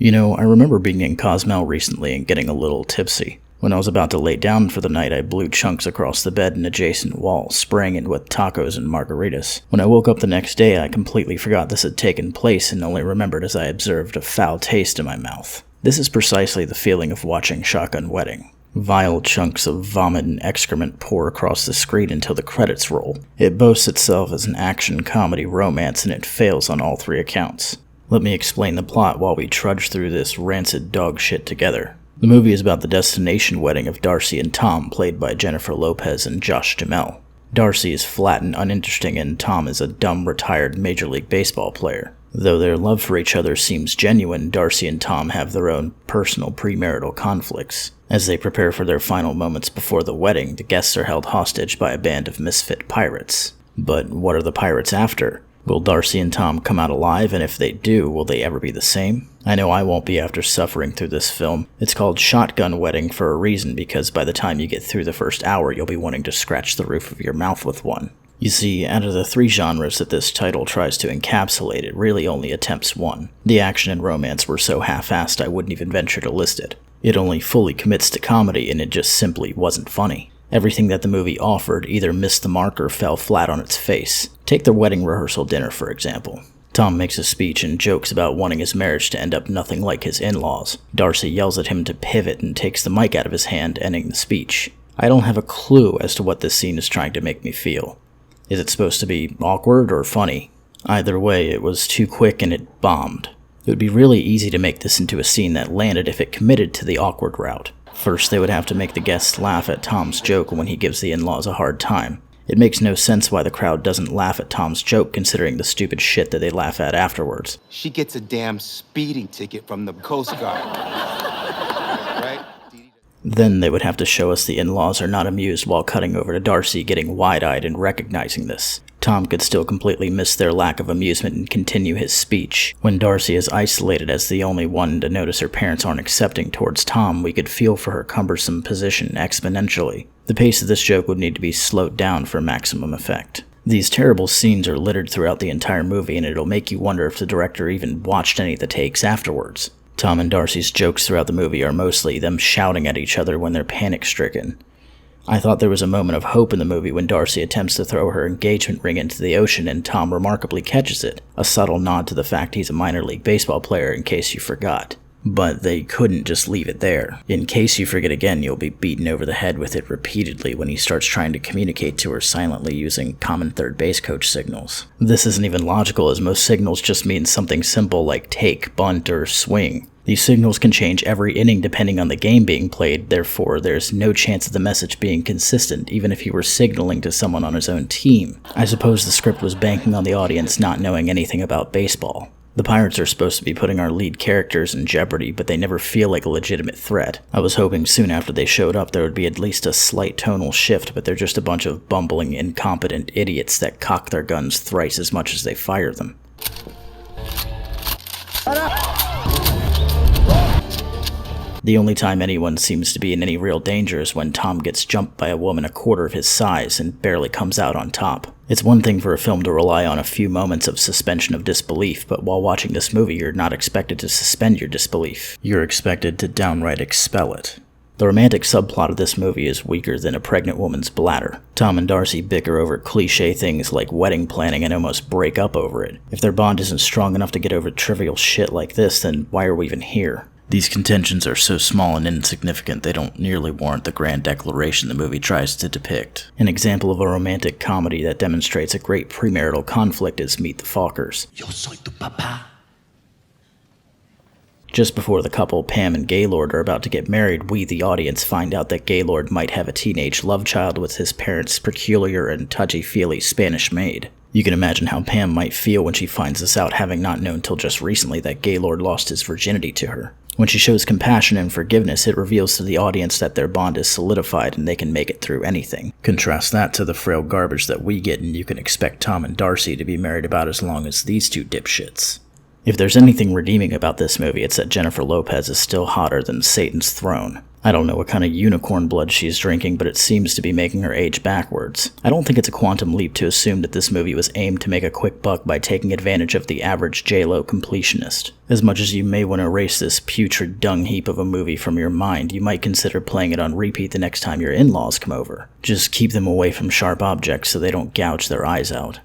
I remember being in Cozumel recently and getting a little tipsy. When I was about to lay down for the night, I blew chunks across the bed and adjacent walls, spraying it with tacos and margaritas. When I woke up the next day, I completely forgot this had taken place and only remembered as I observed a foul taste in my mouth. This is precisely the feeling of watching Shotgun Wedding. Vile chunks of vomit and excrement pour across the screen until the credits roll. It boasts itself as an action, comedy, romance, and it fails on all three accounts. Let me explain the plot while we trudge through this rancid dog shit together. The movie is about the destination wedding of Darcy and Tom, played by Jennifer Lopez and Josh Duhamel. Darcy is flat and uninteresting, and Tom is a dumb, retired Major League Baseball player. Though their love for each other seems genuine, Darcy and Tom have their own personal premarital conflicts. As they prepare for their final moments before the wedding, the guests are held hostage by a band of misfit pirates. But what are the pirates after? Will Darcy and Tom come out alive, and if they do, will they ever be the same? I know I won't be after suffering through this film. It's called Shotgun Wedding for a reason, because by the time you get through the first hour, you'll be wanting to scratch the roof of your mouth with one. You see, out of the three genres that this title tries to encapsulate, it really only attempts one. The action and romance were so half-assed I wouldn't even venture to list it. It only fully commits to comedy, and it just simply wasn't funny. Everything that the movie offered either missed the mark or fell flat on its face. Take their wedding rehearsal dinner, for example. Tom makes a speech and jokes about wanting his marriage to end up nothing like his in-laws. Darcy yells at him to pivot and takes the mic out of his hand, ending the speech. I don't have a clue as to what this scene is trying to make me feel. Is it supposed to be awkward or funny? Either way, it was too quick and it bombed. It would be really easy to make this into a scene that landed if it committed to the awkward route. First, they would have to make the guests laugh at Tom's joke when he gives the in-laws a hard time. It makes no sense why the crowd doesn't laugh at Tom's joke considering the stupid shit that they laugh at afterwards. She gets a damn speeding ticket from the Coast Guard. Right? Then they would have to show us the in-laws are not amused while cutting over to Darcy getting wide-eyed and recognizing this. Tom could still completely miss their lack of amusement and continue his speech. When Darcy is isolated as the only one to notice her parents aren't accepting towards Tom, we could feel for her cumbersome position exponentially. The pace of this joke would need to be slowed down for maximum effect. These terrible scenes are littered throughout the entire movie, and it'll make you wonder if the director even watched any of the takes afterwards. Tom and Darcy's jokes throughout the movie are mostly them shouting at each other when they're panic-stricken. I thought there was a moment of hope in the movie when Darcy attempts to throw her engagement ring into the ocean and Tom remarkably catches it, a subtle nod to the fact he's a minor league baseball player in case you forgot. But they couldn't just leave it there. In case you forget again, you'll be beaten over the head with it repeatedly when he starts trying to communicate to her silently using common third base coach signals. This isn't even logical, as most signals just mean something simple like take, bunt, or swing. These signals can change every inning depending on the game being played, therefore there's no chance of the message being consistent, even if he were signaling to someone on his own team. I suppose the script was banking on the audience not knowing anything about baseball. The pirates are supposed to be putting our lead characters in jeopardy, but they never feel like a legitimate threat. I was hoping soon after they showed up there would be at least a slight tonal shift, but they're just a bunch of bumbling, incompetent idiots that cock their guns thrice as much as they fire them. The only time anyone seems to be in any real danger is when Tom gets jumped by a woman a quarter of his size and barely comes out on top. It's one thing for a film to rely on a few moments of suspension of disbelief, but while watching this movie you're not expected to suspend your disbelief. You're expected to downright expel it. The romantic subplot of this movie is weaker than a pregnant woman's bladder. Tom and Darcy bicker over cliché things like wedding planning and almost break up over it. If their bond isn't strong enough to get over trivial shit like this, then why are we even here? These contentions are so small and insignificant they don't nearly warrant the grand declaration the movie tries to depict. An example of a romantic comedy that demonstrates a great premarital conflict is Meet the Fockers. Yo soy tu papá. Just before the couple, Pam and Gaylord, are about to get married, we, the audience, find out that Gaylord might have a teenage love child with his parents' peculiar and touchy-feely Spanish maid. You can imagine how Pam might feel when she finds this out, having not known till just recently that Gaylord lost his virginity to her. When she shows compassion and forgiveness, it reveals to the audience that their bond is solidified and they can make it through anything. Contrast that to the frail garbage that we get, and you can expect Tom and Darcy to be married about as long as these two dipshits. If there's anything redeeming about this movie, it's that Jennifer Lopez is still hotter than Satan's throne. I don't know what kind of unicorn blood she's drinking, but it seems to be making her age backwards. I don't think it's a quantum leap to assume that this movie was aimed to make a quick buck by taking advantage of the average J-Lo completionist. As much as you may want to erase this putrid dung heap of a movie from your mind, you might consider playing it on repeat the next time your in-laws come over. Just keep them away from sharp objects so they don't gouge their eyes out.